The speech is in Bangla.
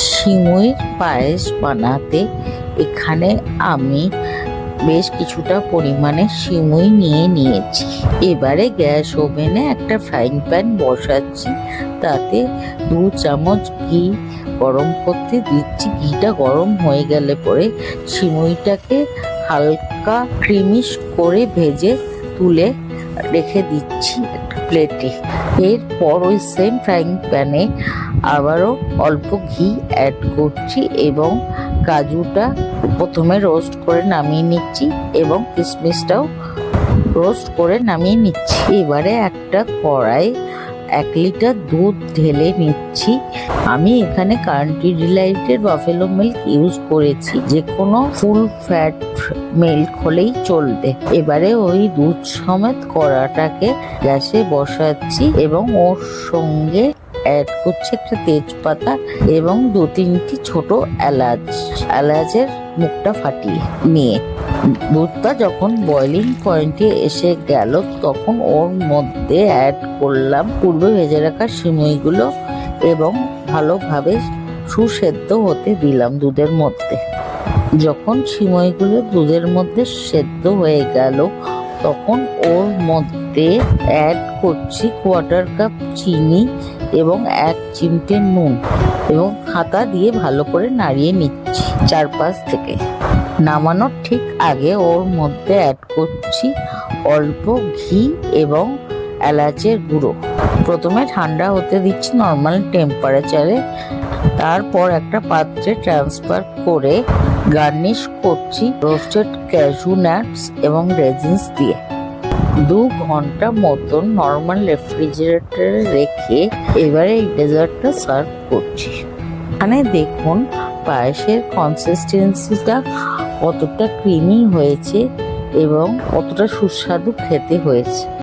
সিমুইর পায়েস বানাতে এখানে আমি বেশ কিছুটা পরিমাণে সিমুই নিয়ে নিয়েছি। এবারে গ্যাস ওভেনে একটা ফ্রাইং প্যান বসাচ্ছি, তাতে 2 চামচ ঘি গরম করতে দিচ্ছি। ঘিটা গরম হয়ে গেলে পরে সিমুইটাকে হালকা ক্রিমিশ করে ভেজে তুলে রেখে দিচ্ছি একটা প্লেটে। এরপর ওই সেম ফ্রাইং প্যানে আবারও অল্প ঘি অ্যাড করছি এবং কাজুটা প্রথমে রোস্ট করে নামিয়ে নিচ্ছি এবং কিশমিশটাও রোস্ট করে নামিয়ে নিচ্ছি। এবারে একটা কড়াই 1 লিটার দুধ ঢেলে নিচ্ছি। আমি এখানে কান্ট্রি ডিলাইটের বাফেলো মিল্ক ইউজ করেছি, যে কোনো ফুল ফ্যাট মিল্ক হলেই চলবে। এবারে ওই দুধ সমেত কড়াটাকে গ্যাসে বসাচ্ছি এবং ওর সঙ্গে অ্যাড করছি একটা তেজপাতা এবং 2-3টি ছোট এলাচের মুখটা ফাটিয়ে নিয়ে দুধটা যখন বয়লিং পয়েন্টে এসে গেল তখন ওর মধ্যে অ্যাড করলাম পূর্বে ভেজে রাখা সিমুইগুলো এবং ভালোভাবে সুসেদ্ধ হতে দিলাম দুধের মধ্যে। যখন সিমুইগুলো দুধের মধ্যে সেদ্ধ হয়ে গেল তখন ওর মধ্যে অ্যাড করছি 1/4 কাপ চিনি এবং 1 চিমটে নুন এবং হাতা দিয়ে ভালো করে নাড়িয়ে নিচ্ছি চারপাশ থেকে। নামানোর ঠিক আগে ওর মধ্যে অ্যাড করছি অল্প ঘি এবং এলাচের গুঁড়ো। প্রথমে ঠান্ডা হতে দিচ্ছি নর্মাল টেম্পারেচারে, তারপর একটা পাত্রে ট্রান্সফার করে গার্নিশ করছি রোস্টেড ক্যাশু নাটস এবং রেজিনস দিয়ে। 2 ঘন্টা মতন নর্মাল রেফ্রিজারেটরে রেখে এবারে এই ডেজার্টটা সার্ভ করছি। এখানে দেখুন পায়েসের কনসিস্টেন্সিটা কতটা ক্রিমি হয়েছে এবং কতটা সুস্বাদু খেতে হয়েছে।